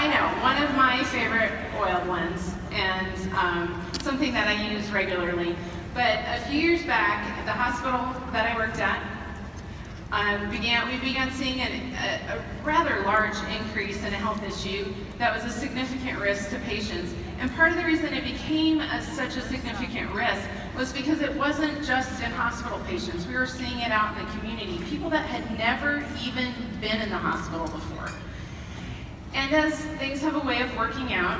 I know, one of my favorite oil blends, and something that I use regularly. But a few years back, at the hospital that I worked at, we began seeing a rather large increase in a health issue that was a significant risk to patients. And part of the reason it became such a significant risk was because it wasn't just in hospital patients. We were seeing it out in the community, people that had never even been in the hospital before. And as things have a way of working out,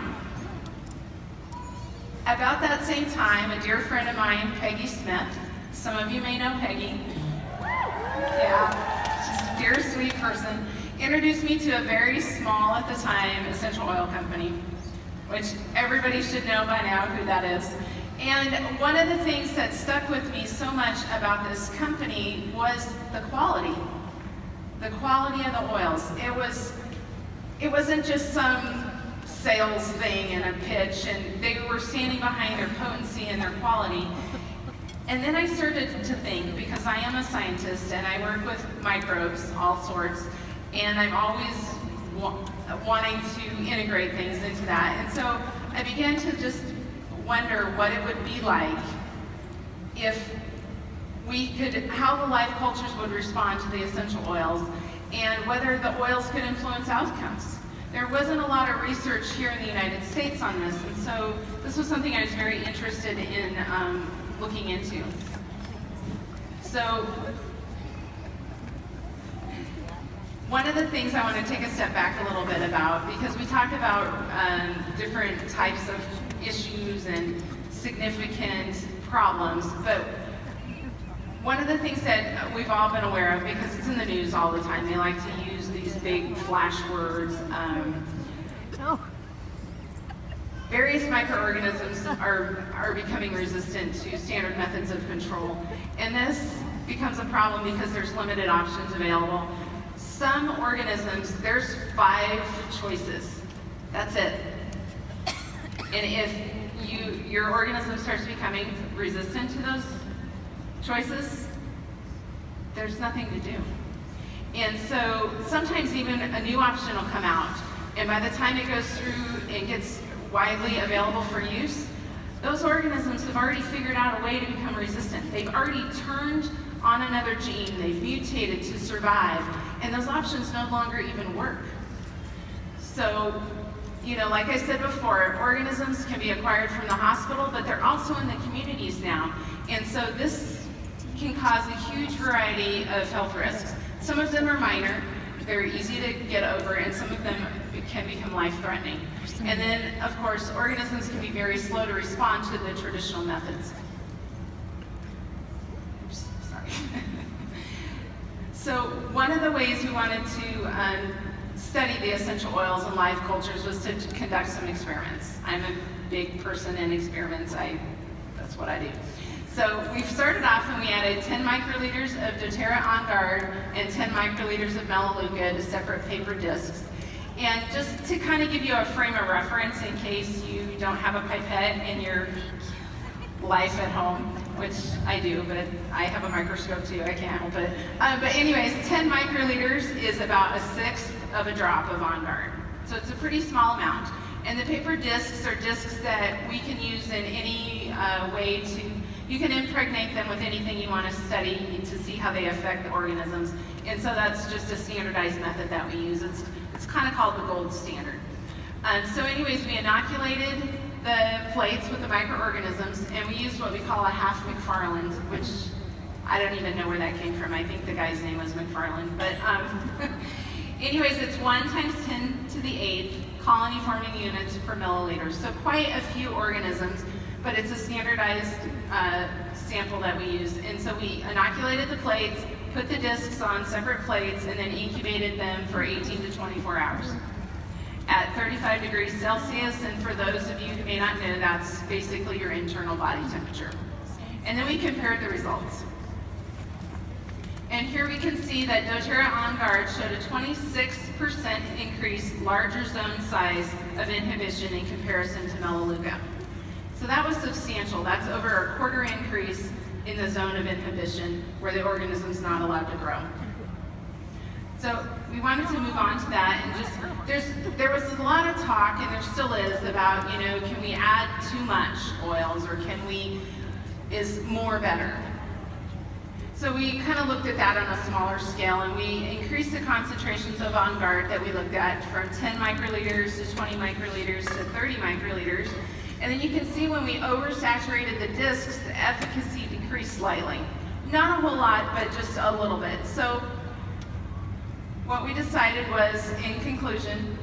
about that same time, a dear friend of mine, Peggy Smith, some of you may know Peggy, yeah, she's a dear, sweet person, introduced me to a very small, at the time, essential oil company, which everybody should know by now who that is. And one of the things that stuck with me so much about this company was the quality of the oils. It wasn't just some sales thing and a pitch, and they were standing behind their potency and their quality. And then I started to think, because I am a scientist and I work with microbes, all sorts, and I'm always wanting to integrate things into that. And so I began to just wonder what it would be like if how the life cultures would respond to the essential oils, and whether the oils could influence outcomes. There wasn't a lot of research here in the United States on this, and so this was something I was very interested in looking into. So one of the things I want to take a step back a little bit about, because we talked about different types of issues and significant problems, but one of the things that we've all been aware of, because it's in the news all the time, they like to use these big flash words. Various microorganisms are becoming resistant to standard methods of control, and this becomes a problem because there's limited options available. Some organisms, there's 5 choices. That's it. And if your organism starts becoming resistant to those choices, there's nothing to do. And so sometimes even a new option will come out, and by the time it goes through and gets widely available for use, those organisms have already figured out a way to become resistant. They've already turned on another gene, they've mutated to survive, and those options no longer even work. So, like I said before, organisms can be acquired from the hospital, but they're also in the communities now. And so this can cause a huge variety of health risks. Some of them are minor, they're easy to get over, and some of them can become life-threatening. And then, of course, organisms can be very slow to respond to the traditional methods. Oops, sorry. So one of the ways we wanted to study the essential oils and life cultures was to conduct some experiments. I'm a big person in experiments. That's what I do. So we've started off and we added 10 microliters of doTERRA On Guard and 10 microliters of Melaleuca to separate paper discs. And just to kind of give you a frame of reference in case you don't have a pipette in your life at home, which I do, but I have a microscope too, I can't help it. But anyways, 10 microliters is about 1/6 of a drop of On Guard. So it's a pretty small amount. And the paper discs are discs that we can use in any way you can impregnate them with anything you want to study to see how they affect the organisms. And so that's just a standardized method that we use. It's kind of called the gold standard. So anyways, we inoculated the plates with the microorganisms, and we used what we call a half McFarland, which I don't even know where that came from. I think the guy's name was McFarland. But anyways, it's 1 × 10⁸ colony-forming units per milliliter. So quite a few organisms, but it's a standardized sample that we use. And so we inoculated the plates, put the discs on separate plates, and then incubated them for 18 to 24 hours at 35 degrees Celsius. And for those of you who may not know, that's basically your internal body temperature. And then we compared the results. And here we can see that doTERRA On Guard showed a 26% increase larger zone size of inhibition in comparison to Melaleuca. So that was substantial. That's over a 1/4 increase in the zone of inhibition where the organism's not allowed to grow. So we wanted to move on to that, and there was a lot of talk, and there still is, about, can we add too much oils, or is more better? So we kind of looked at that on a smaller scale, and we increased the concentrations of On Guard that we looked at from 10 microliters to 20 microliters to 30 microliters. And then you can see when we oversaturated the discs, the efficacy decreased slightly. Not a whole lot, but just a little bit. So what we decided was, in conclusion,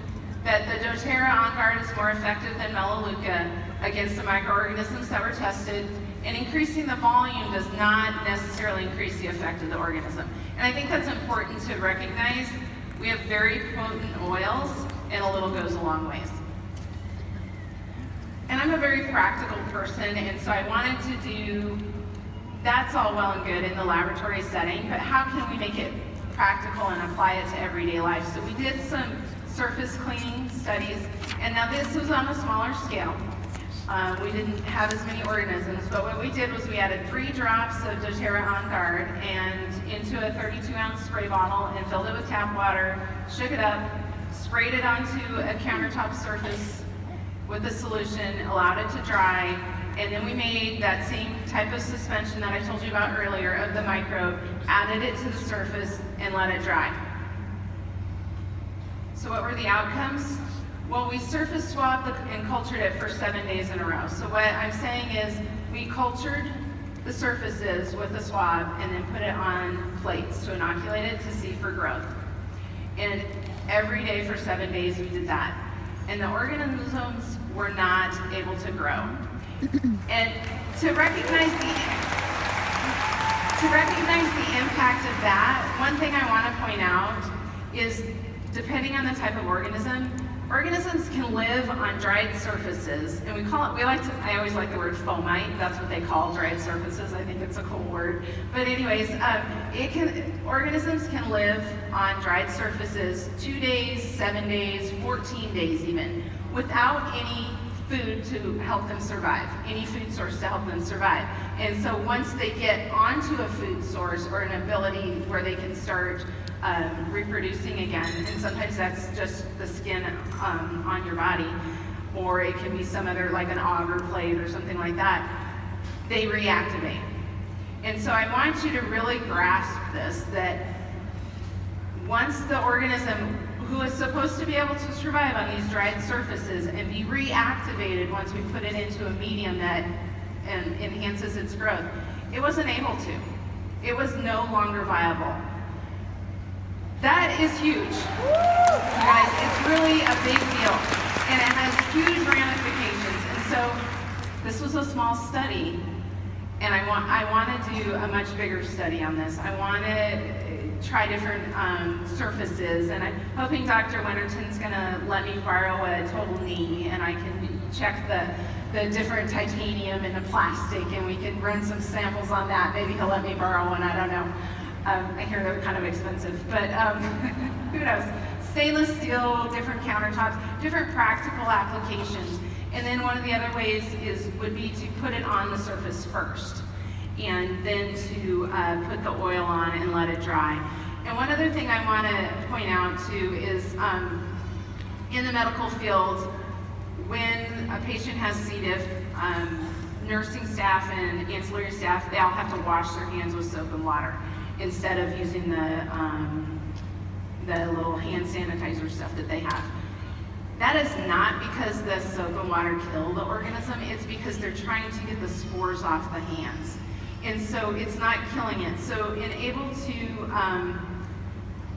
that the doTERRA On Guard is more effective than Melaleuca against the microorganisms that were tested, and increasing the volume does not necessarily increase the effect of the organism. And I think that's important to recognize. We have very potent oils, and a little goes a long ways. And I'm a very practical person, and so I wanted to do, that's all well and good in the laboratory setting, but how can we make it practical and apply it to everyday life? So we did some surface cleaning studies, and now this was on a smaller scale. We didn't have as many organisms, but what we did was we added 3 drops of doTERRA On Guard and into a 32-ounce spray bottle and filled it with tap water, shook it up, sprayed it onto a countertop surface with the solution, allowed it to dry, and then we made that same type of suspension that I told you about earlier of the microbe, added it to the surface, and let it dry. So what were the outcomes? Well, we surface swabbed and cultured it for 7 days in a row. So what I'm saying is we cultured the surfaces with a swab and then put it on plates to inoculate it to see for growth. And every day for 7 days we did that. And the organisms were not able to grow. And to recognize the impact of that, one thing I want to point out is, depending on the type of organism, organisms can live on dried surfaces, and I always like the word fomite. That's what they call dried surfaces. I think it's a cool word. But anyways, organisms can live on dried surfaces 2 days, 7 days, 14 days even, without any food to help them survive, any food source to help them survive. And so once they get onto a food source or an ability where they can start reproducing again, and sometimes that's just the skin on your body, or it can be some other, like an auger plate or something like that, they reactivate. And so I want you to really grasp this, that once the organism, who is supposed to be able to survive on these dried surfaces and be reactivated once we put it into a medium that enhances its growth, it wasn't able to. It was no longer viable. That is huge, guys. It's really a big deal, and it has huge ramifications. And so this was a small study, and I want to do a much bigger study on this. I want to try different surfaces, and I'm hoping Dr. Winterton's going to let me borrow a total knee, and I can check the different titanium and the plastic, and we can run some samples on that. Maybe he'll let me borrow one, I don't know. I hear they're kind of expensive, but who knows? Stainless steel, different countertops, different practical applications. And then one of the other ways would be to put it on the surface first, and then to put the oil on and let it dry. And one other thing I want to point out too is in the medical field, when a patient has C. diff, nursing staff and ancillary staff, they all have to wash their hands with soap and water instead of using the little hand sanitizer stuff that they have. That is not because the soap and water kill the organism, it's because they're trying to get the spores off the hands. And so it's not killing it. So able to,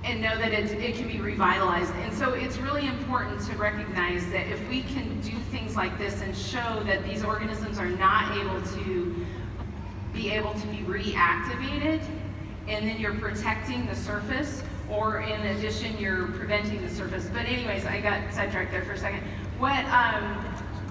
and know that it can be revitalized. And so it's really important to recognize that if we can do things like this and show that these organisms are not able to be reactivated, and then you're protecting the surface, or in addition, you're preventing the surface. But anyways, I got sidetracked there for a second.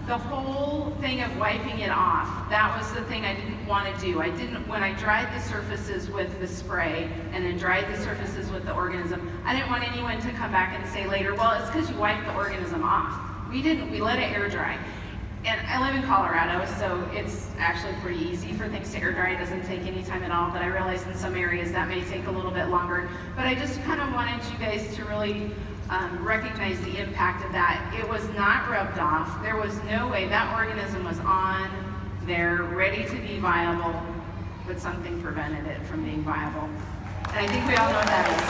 The whole thing of wiping it off, that was the thing I didn't want to do. When I dried the surfaces with the spray and then dried the surfaces with the organism, I didn't want anyone to come back and say later, well, it's because you wiped the organism off. We didn't, we let it air dry. And I live in Colorado, so it's actually pretty easy for things to air dry. It doesn't take any time at all, but I realize in some areas that may take a little bit longer. But I just kind of wanted you guys to really recognize the impact of that. It was not rubbed off. There was no way. That organism was on there, ready to be viable, but something prevented it from being viable. And I think we all know what that is.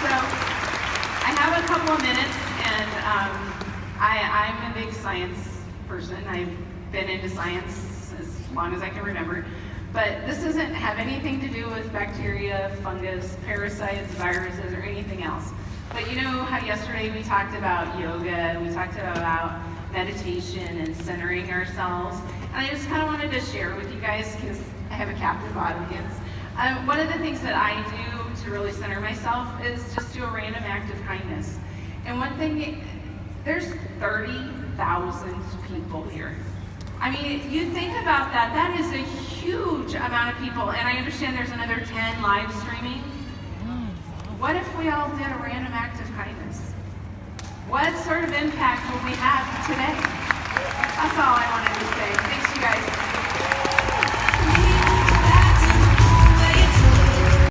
So I have a couple of minutes, and I'm a big science person. I've been into science as long as I can remember. But this doesn't have anything to do with bacteria, fungus, parasites, viruses, or anything else. But you know how yesterday we talked about yoga, we talked about meditation and centering ourselves. And I just kind of wanted to share with you guys, because I have a captive audience. One of the things that I do to really center myself is just do a random act of kindness. And one thing, there's 30,000 people here. I mean, you think about that, that is a huge amount of people, and I understand there's another 10 live streaming. What if we all did a random act of kindness? What sort of impact will we have today? That's all I